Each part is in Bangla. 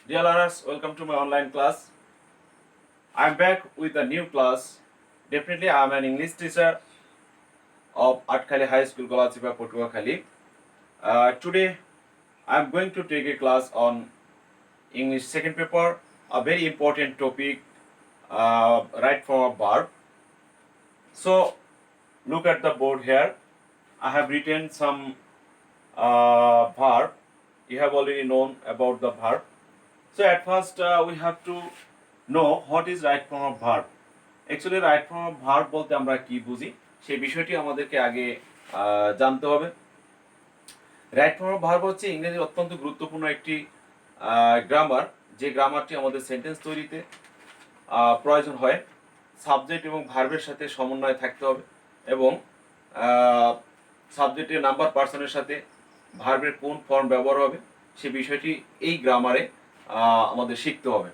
Dear learners, welcome to my online class. I am back with a new class. Definitely, I am an English teacher of Atkhali High School, Galachipa, Potuakhali. Today, I am going to take a class on English second paper, a very important topic, right from a verb. So, look at the board here. I have written some verb. You have already known about the verb. So, at first, we have to know what is right form of verb. Actually right form of verb বলতে আমরা কি বুঝি সেই বিষয়টি আমাদেরকে আগে জানতে হবে। রাইট ফর্ম অফ ভার্ব হচ্ছে ইংরেজির অত্যন্ত গুরুত্বপূর্ণ একটি গ্রামার, যে গ্রামারটি আমাদের সেন্টেন্স তৈরিতে প্রয়োজন হয়। সাবজেক্ট এবং ভার্বের সাথে সমন্বয় থাকতে হবে এবং সাবজেক্টের নাম্বার পার্সনের সাথে ভার্বের কোন ফর্ম ব্যবহার হবে সে বিষয়টি এই গ্রামারে আমাদের শিখতে হবে।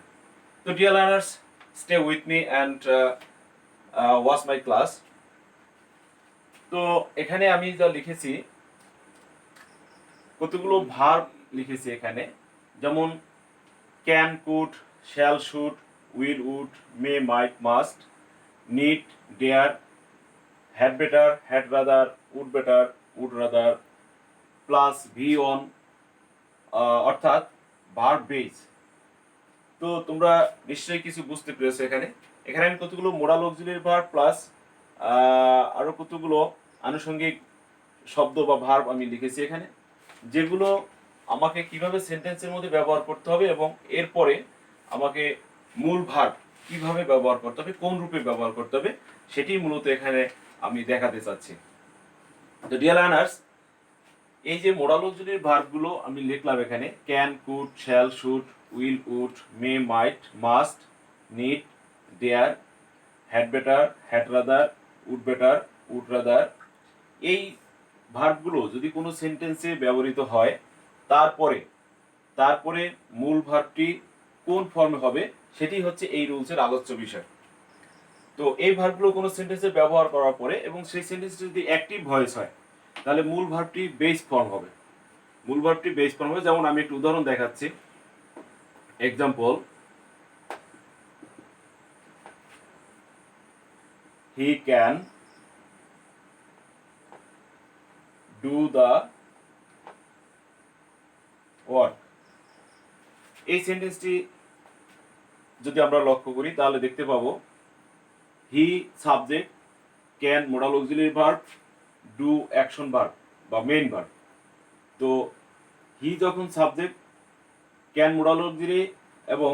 তো dear learners, stay with me and watch my class. তো এখানে আমি যা লিখেছি কতগুলো ভার্ব লিখেছি এখানে, যেমন can, could, shall, should, will, would, may, might, must, need, dare, had better, had rather, would better, would rather, plus V one, অর্থাৎ ভার্ব বেস। তো তোমরা নিশ্চয়ই কিছু বুঝতে পেরেছো। এখানে এখানে আমি কতগুলো মোডাল অক্সিলিয়ারি ভার্ব প্লাস আরো কতগুলো আনুষঙ্গিক শব্দ বা ভার্ব আমি লিখেছি এখানে, যেগুলো আমাকে কিভাবে সেন্টেন্সের মধ্যে ব্যবহার করতে হবে এবং এরপরে আমাকে মূল ভার্ব কিভাবে ব্যবহার করতে হবে, কোন রূপে ব্যবহার করতে হবে, সেটি মূলত এখানে আমি দেখাতে চাচ্ছি। তো ডিয়ার লার্নার্স, এই যে মোডাল অক্সিলিয়ারি ভার্বগুলো আমি লিখলাম এখানে, can, could, shall, should, will, would, may, might, must, need, dare, had better, had rather, would better, would rather, এই ভার্বগুলো যদি কোনো সেন্টেন্সে ব্যবহৃত হয় তারপরে মূল ভার্বটি কোন ফর্মে হবে সেটি হচ্ছে এই রুলসের আলোচ্য বিষয়। তো এই ভার্বগুলো কোনো সেন্টেন্সে ব্যবহার করার পরে এবং সেই সেন্টেন্সটি যদি অ্যাক্টিভ ভয়েস হয় তাহলে মূল ভার্বটি বেস ফর্ম হবে। মূল ভার্বটি বেস ফর্ম হবে। যেমন আমি একটু উদাহরণ দেখাচ্ছি। Example, he can do the work. এই সেন্টেন্সটি যদি আমরা লক্ষ্য করি তাহলে দেখতে পাবো he subject, can modal auxiliary verb, do action verb বা মেইন ভার্ব। তো হি যখন সাবজেক্ট, ক্যান মোডাল অক্সিলিয়ারি এবং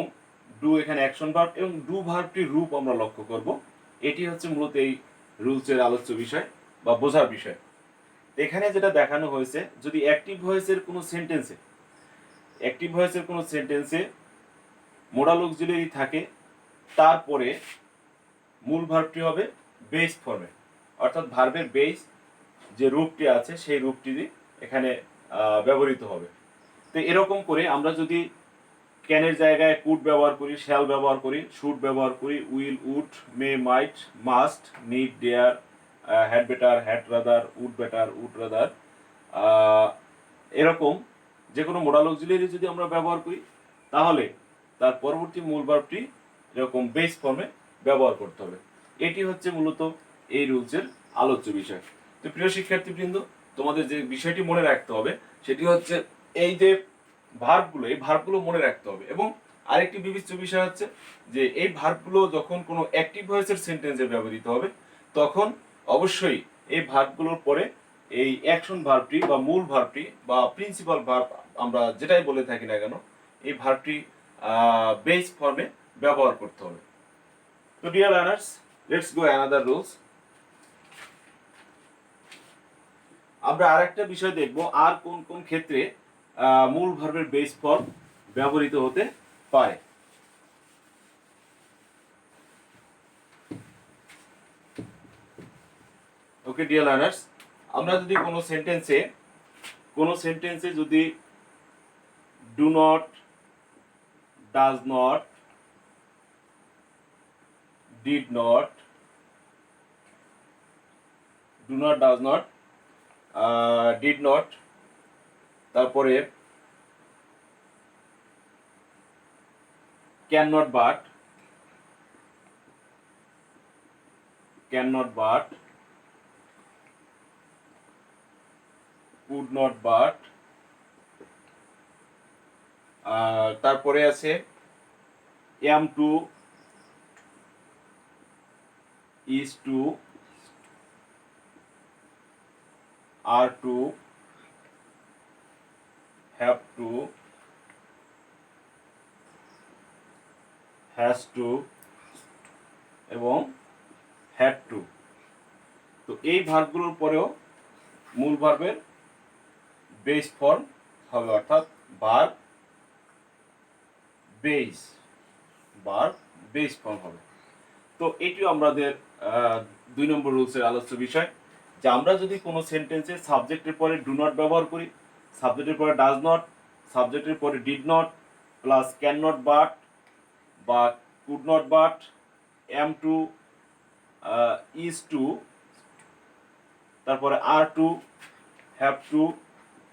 ডু এখানে অ্যাকশন ভার্ব, এবং ডু ভার্বটির রূপ আমরা লক্ষ্য করব। এটি হচ্ছে মূলত এই রুলসের আলোচ্য বিষয় বা বোঝার বিষয়। এখানে যেটা দেখানো হয়েছে, যদি অ্যাক্টিভ ভয়েসের কোনো সেন্টেন্সে মোডাল অক্সিলিয়ারি থাকে তারপরে মূল ভার্বটি হবে বেস ফর্মে, অর্থাৎ ভার্বের বেস যে রূপটি আছে সেই রূপটি এখানে ব্যবহৃত হবে। তো এরকম করে আমরা যদি ক্যানের জায়গায় কুড ব্যবহার করি, শ্যাল ব্যবহার করি, শুড ব্যবহার করি, will, would, may, might, must, need, dare, had better, had rather, would better, would rather, এরকম যে কোনো মোডাল অক্সিলিয়ারি যদি আমরা ব্যবহার করি তাহলে তার পরবর্তী মূল ভার্বটি এরকম বেস ফর্মে ব্যবহার করতে হবে। এটি হচ্ছে মূলত এই রুলসের আলোচ্য বিষয়। তো প্রিয় শিক্ষার্থীবৃন্দ, তোমাদের যে বিষয়টি মনে রাখতে হবে সেটি হচ্ছে এই যে ভার্বগুলো মনে রাখতে হবে। এবং আরেকটি বিবেচ্য বিষয় হচ্ছে যে এই ভার্বগুলো যখন কোনো অ্যাক্টিভ ভয়েসের সেন্টেন্সে ব্যবহৃত হবে তখন অবশ্যই এই ভার্বগুলোর পরে এই অ্যাকশন ভার্বটি বা মূল ভার্বটি বা প্রিন্সিপাল ভার্ব আমরা যেটাই বলে থাকি না কেন, এই ভার্বটি বেস ফর্মে ব্যবহার করতে হবে। তো dear learners, let's go another rules. আমরা আরেকটা বিষয় দেখব, আর কোন কোন ক্ষেত্রে মূল ভার্বের বেস ফর্ম ব্যবহৃত হতে পারে। ওকে ডিয়ার লার্নার্স, আমরা যদি কোনো সেন্টেন্সে যদি do not, does not, did not, do not, does not, did not, তারপরে can not but, could not but, তারপরে আছে am to, is to, are to, have to, has to এবং হ্যাড টু। তো এই ভার্বগুলোর পরেও মূল ভার্বের বেস ফর্ম হবে, অর্থাৎ ভার্ব বেস ফর্ম হবে। তো এটিও আমাদের 2 নম্বর রুলসের আলোচ্য বিষয়, যে আমরা যদি কোনো সেন্টেন্সে সাবজেক্টের পরে ডু নট ব্যবহার করি, সাবজেক্টের পরে ডাজ নট, সাবজেক্টের পরে did not, plus can not but বা could not but, am to, is to, তারপরে are to, have to,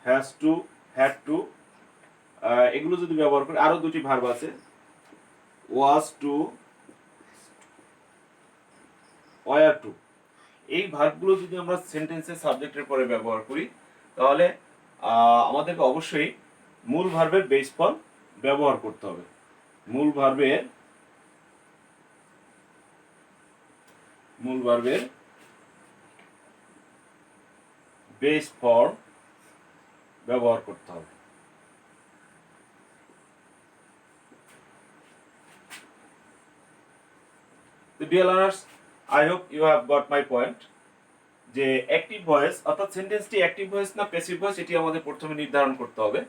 has to, had to, এগুলো যদি ব্যবহার করি, আরো দুটি ভার্ব আছে, ওয়াজ টু, ওয়ার টু। এই ভার্বগুলো যদি আমরা সেন্টেন্সের সাবজেক্টের পরে ব্যবহার করি, তাহলে আমাদেরকে অবশ্যই মূল ভার্বের বেস ফর্ম ব্যবহার করতে হবে। মূল ভার্বের বেস ফর্ম ব্যবহার করতে হবে। Dear learners, I hope you have got my point, যে অ্যাক্টিভ ভয়েস অর্থাৎ সেন্টেন্সটি অ্যাক্টিভ ভয়েস না প্যাসিভ ভয়েস, এটি আমাদের প্রথমে নির্ধারণ করতে হবে।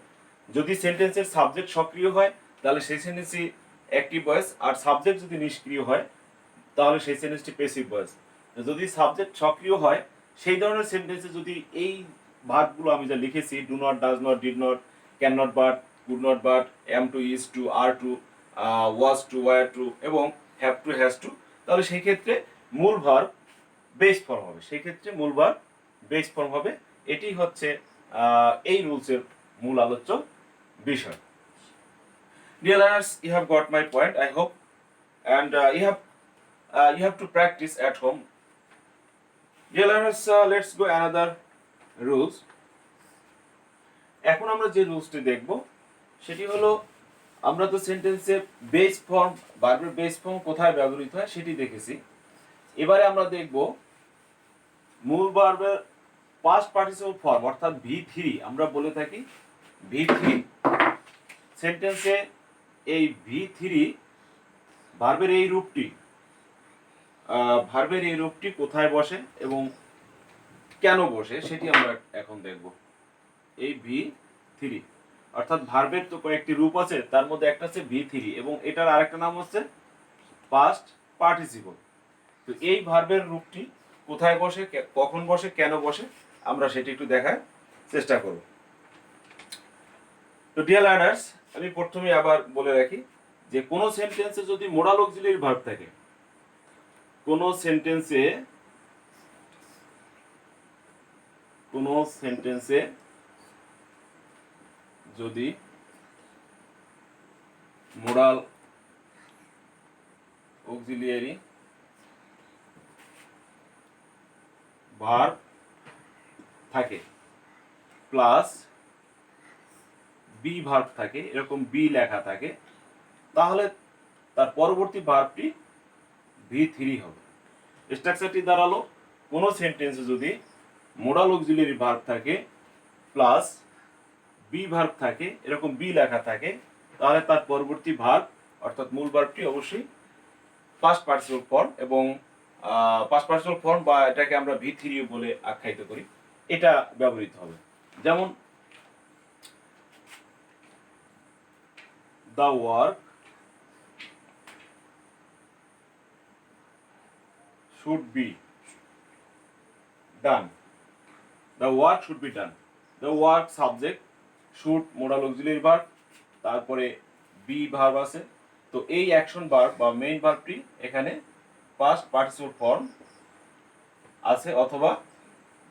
যদি সেন্টেন্সের সাবজেক্ট সক্রিয় হয় তাহলে সেই সেন্টেন্সটি অ্যাক্টিভ ভয়েস, আর সাবজেক্ট যদি নিষ্ক্রিয় হয় তাহলে সেই সেন্টেন্সটি প্যাসিভ ভয়েস। যদি সাবজেক্ট সক্রিয় হয় সেই ধরনের সেন্টেন্সে যদি এই ভার্বগুলো আমি যা লিখেছি, do not, does not, did not, can not but, could not but, am to, is to, are to, was to, were to এবং হ্যাভ টু, হ্যাজ টু, তাহলে সেই ক্ষেত্রে মূল ভার্ব বেস ফর্ম হবে। সেই ক্ষেত্রে মূল ভার্ব বেস ফর্ম হবে। এটি হচ্ছে এই রুলসের মূল আলোচ্য বিষয়। Dear learners, you have got my point, I hope, and you have to practice at home. Dear learners, let's go another rules. এখন আমরা যে রুলসটি দেখব সেটি হলো, আমরা তো সেন্টেন্সে বেস ফর্ম, ভার্বের বেস ফর্ম কোথায় ব্যবহৃত হয় সেটি দেখেছি। এবারে আমরা দেখব মূল ভার্বের পাস্ট পার্টিসিপল ফর্ম অর্থাৎ V3, আমরা বলে থাকি V3। সেন্টেন্সে এই V3 ভার্বের এই রূপটি কোথায় বসে এবং কেন বসে সেটি আমরা এখন দেখব। এই V3 অর্থাৎ ভার্বের তো কয়েকটি রূপ আছে, তার মধ্যে একটা হচ্ছে V3 এবং এটার আরেকটা নাম হচ্ছে পাস্ট পার্টিসিপল। তো এই ভার্বের রূপটি কোথায় বসে, কখন বসে, কেন বসে, আমরা সেটি একটু দেখার চেষ্টা করব। তো ডিয়ার লার্নার্স, আমি প্রথমে আবার বলে রাখি যে কোন সেন্টেন্সে যদি মোডাল অক্সিলিয়ারি ভার্ব থাকে, কোন সেন্টেন্সে যদি মোডাল অক্সিলিয়ারি ভার্ব থাকে প্লাস বি ভার্ব থাকে, এরকম বি লেখা থাকে, তাহলে তার পরবর্তী ভার্বটি V3 হবে। স্ট্রাকচারটি দাঁড়ালো, কোন সেন্টেন্সে যদি মোডাল অক্সিলিয়ারি ভার্ব থাকে প্লাস বি ভার্ব থাকে, এরকম বি লেখা থাকে, তাহলে তার পরবর্তী ভার্ব অর্থাৎ মূল ভার্বটি অবশ্যই পাস্ট পার্টিসিপল ফর্ম এবং পাস্ট পার্টিসিপল ফর্ম বা এটাকে আমরা V3 বলে আখ্যায়িত করি, এটা ব্যবহৃত হবে। যেমন the work should be done. The work should be done. The work subject, should modal auxiliary verb, তারপরে be verb আছে। তো এই অ্যাকশন ভার্ব বা মেইন ভার্বটি এখানে পাস্ট পার্টিসিপল ফর্ম আছে অথবা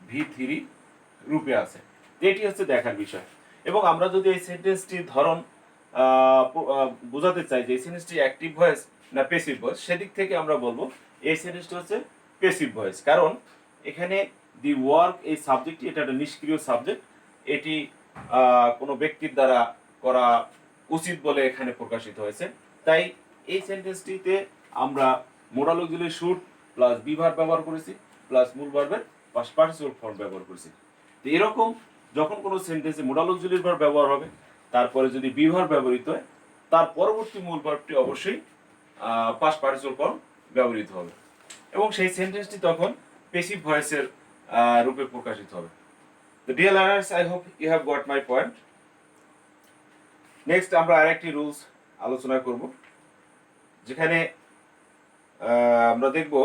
V3 রূপে আছে। এটি হচ্ছে দেখার বিষয়। এবং আমরা যদি এই সেন্টেন্সটির ধরন বোঝাতে চাই যে এই সেন্টেন্সটি অ্যাক্টিভ ভয়েস না প্যাসিভ ভয়েস, সেদিক থেকে আমরা বলবো এই সেন্টেন্সটা হচ্ছে প্যাসিভ ভয়েস। কারণ এখানে দি ওয়ার্ক এই সাবজেক্টটি, এটা একটা নিষ্ক্রিয় সাবজেক্ট, এটি কোনো ব্যক্তির দ্বারা করা উচিত বলে এখানে প্রকাশিত হয়েছে। তাই এই সেন্টেন্সটিতে আমরা modal auxiliary should plus B verb ব্যবহার করেছি প্লাস মূল ভার্বের পাস্ট পার্টিসিপল ফর্ম ব্যবহার করেছি। তো এরকম যখন কোনো সেন্টেন্সে মোডাল অক্সিলারি ভার্ব ব্যবহার হবে, তারপরে যদি বি ভার্ব ব্যবহৃত হয়, তার পরবর্তী মূল ভার্বটি অবশ্যই পাস্ট পার্টিসিপল ফর্ম ব্যবহৃত হবে এবং সেই সেন্টেন্সটি তখন প্যাসিভ ভয়েসের রূপে প্রকাশিত হবে। তো dear learners, I hope you have got my point. Next আমরা আরেকটি রুলস আলোচনা করব, যেখানে আমরা দেখব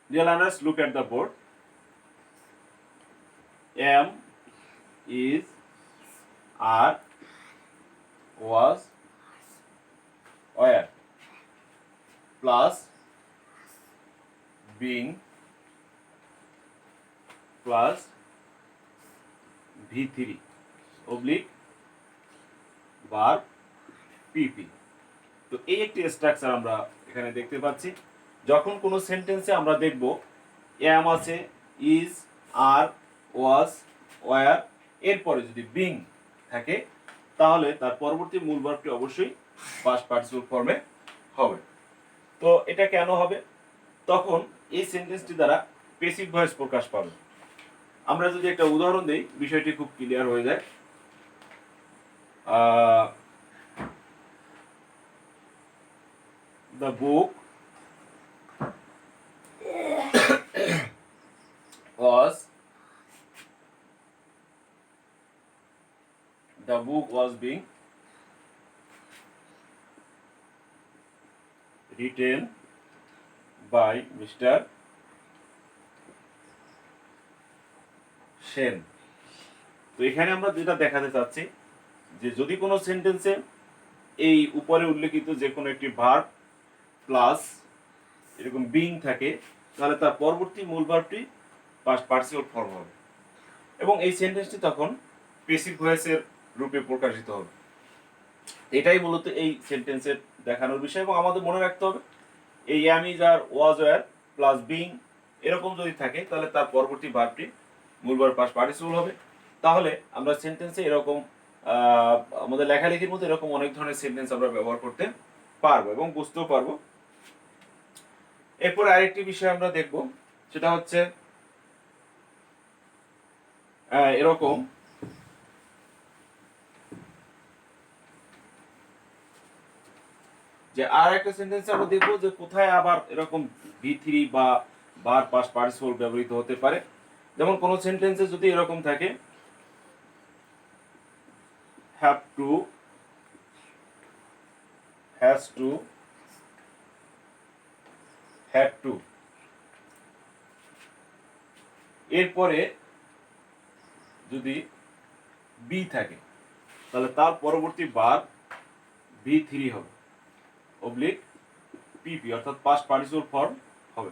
Dear learners, look at the board. Am, is, are, was, were plus being plus V3 oblique verb PP। তো এই একটি স্ট্রাকচার আমরা এখানে দেখতে পাচ্ছি। যখন কোনো সেন্টেন্সে আমরা দেখব এম আছে, ইজ, আর, ওয়াজ, ওয়ার, এরপরে যদি বিং থাকে, তাহলে তার পরবর্তী মূল ভার্বটি অবশ্যই পাস্ট পার্টিসিপল ফর্মে হবে। তো এটা কেন হবে? তখন এই সেন্টেন্সটি দ্বারা প্যাসিভ ভয়েস প্রকাশ পাবে। আমরা যদি একটা উদাহরণ দেই, বিষয়টি খুব ক্লিয়ার হয়ে যায়। The book was being written by Mr. Sen. তো এখানে আমরা যেটা দেখাতে চাচ্ছি যে যদি কোনো সেন্টেন্সে এই উপরে উল্লেখিত যে কোনো একটি ভার্ব প্লাস এরকম বিং থাকে, তাহলে তার পরবর্তী মূল ভার্বটি পাস্ট পার্টিসিপল ফর্ম হবে এবং এই সেন্টেন্সটি তখন প্যাসিভ ভয়েসের রূপে প্রকাশিত হবে। এটাই মূলত এই সেন্টেন্সের দেখানোর বিষয় এবং আমাদের মনে রাখতে হবে এই am, is, are, was, were plus being এরকম যদি থাকে, তাহলে তার পরবর্তী ভার্বটি মূল ভার্ব পাস্ট পার্টিসিপল হবে। তাহলে আমরা সেন্টেন্সে এরকম আমাদের লেখালেখির মধ্যে এরকম অনেক ধরনের সেন্টেন্স আমরা ব্যবহার করতে পারবো এবং বুঝতেও পারবো। এরপর আরেকটি বিষয় আমরা দেখব, সেটা হচ্ছে এরকম যে আর একটা সেন্টেন্সে আমরা দেখব যে কোথায় আবার এরকম V3 বা বার পাস্ট পার্টিসিপল ব্যবহৃত হতে পারে। যেমন কোন সেন্টেন্সে যদি এরকম থাকে have to, has to, had to, এরপরে যদি বি থাকে, তাহলে তার পরবর্তী বার V3 হবে অবলিক পিপি, অর্থাৎ পাস্ট পার্টিসিপল ফর্ম হবে।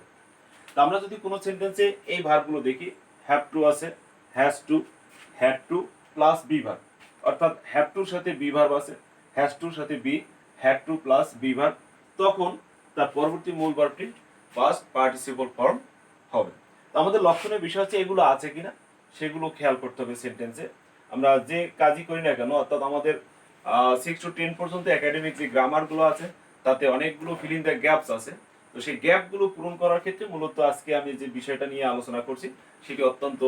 তো আমরা যদি কোনো সেন্টেন্সে এই ভার্বগুলো দেখি, হ্যাভ টু আছে, has to, had to plus B verb, অর্থাৎ হ্যাভ টুর সাথে বি ভার্ব আছে, হ্যাজ টুর সাথে B, had to plus B verb, তখন তার পরবর্তী মূল ভার্বটি পাস্ট পার্টিসিপল ফর্ম হবে। তো আমাদের লক্ষণীয় বিষয় হচ্ছে এগুলো আছে কিনা সেগুলো খেয়াল করতে হবে সেন্টেন্সে। আমরা যে কাজই করি না কেন, অর্থাৎ আমাদের 6 to 10 পর্যন্ত একাডেমিক যে গ্রামারগুলো আছে তাতে অনেকগুলো ফিল ইন দ্য গ্যাপস আছে। তো সেই গ্যাপগুলো পূরণ করার ক্ষেত্রে মূলত আজকে আমি যে বিষয়টা নিয়ে আলোচনা করছি সেটি অত্যন্ত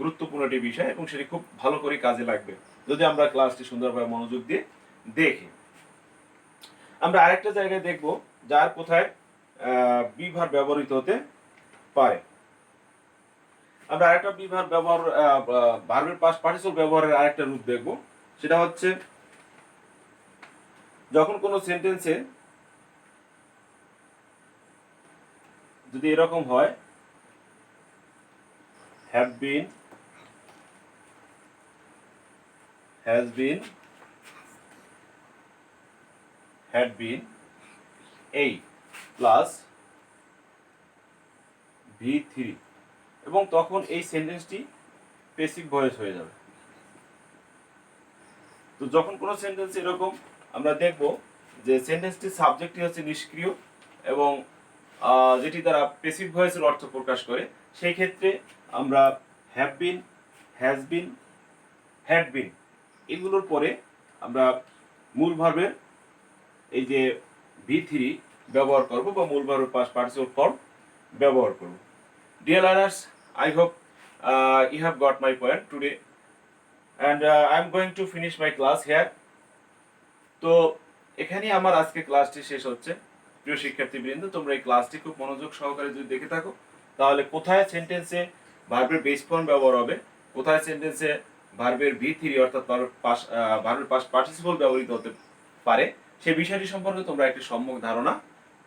গুরুত্বপূর্ণ একটি বিষয় এবং সেটি খুব ভালো করে কাজে লাগবে যদি আমরা ক্লাসটি সুন্দরভাবে মনোযোগ দিয়ে দেখি। আমরা আরেকটা জায়গায় দেখব যার কোথায় বি ভার্ব ব্যবহৃত হতে পারে। আমরা আরেকটা বি ভার্ব ব্যবহার, ভার্বের পাস্ট পার্টিসিপল ব্যবহারের আরেকটা রূপ দেখব, সেটা হচ্ছে যখন কোনো সেন্টেন্সে যদি এরকম হয় have been, has been, had been, এই প্লাস V3 এবং তখন এই সেন্টেন্সটি প্যাসিভ ভয়েস হয়ে যাবে। তো যখন কোনো সেন্টেন্স এরকম আমরা দেখব যে সেন্টেন্সটির সাবজেক্টটি হচ্ছে নিষ্ক্রিয় এবং যেটি দ্বারা প্যাসিভ ভয়েসের অর্থ প্রকাশ করে, সেই ক্ষেত্রে আমরা have been, has been, had been এগুলোর পরে আমরা মূল ভার্বের এই যে V3 ব্যবহার করব বা মূল ভার্বের পাস্ট পার্টিসিপল ফর্ম ব্যবহার করব। Dear learners, I hope you have got my point today and I'm going to finish my class here. তো এখানেই আমার আজকে ক্লাসটি শেষ হচ্ছে। প্রিয় শিক্ষার্থীবৃন্দ, তোমরা এই ক্লাসটি খুব মনোযোগ সহকারে যদি দেখে থাকো তাহলে কোথায় সেন্টেন্সে ভার্বের বেস ফর্ম ব্যবহার হবে, কোথায় সেন্টেন্সে ভার্বের V3 অর্থাৎ ভার্বের পাস্ট পার্টিসিপল ব্যবহৃত হতে পারে সেই বিষয়টি সম্পর্কে তোমরা একটি সম্যক ধারণা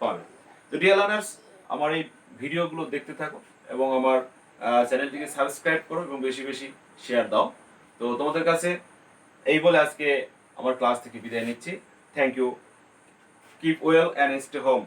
পাবে। তো ডিয়ার লার্নার্স, আমার এই ভিডিওগুলো দেখতে থাকো এবং আমার চ্যানেলটিকে সাবস্ক্রাইব করো এবং বেশি বেশি শেয়ার দাও। তো তোমাদের কাছে এই বলে আজকে আমার ক্লাস থেকে বিদায় নিচ্ছি। Thank you. Keep well and stay home.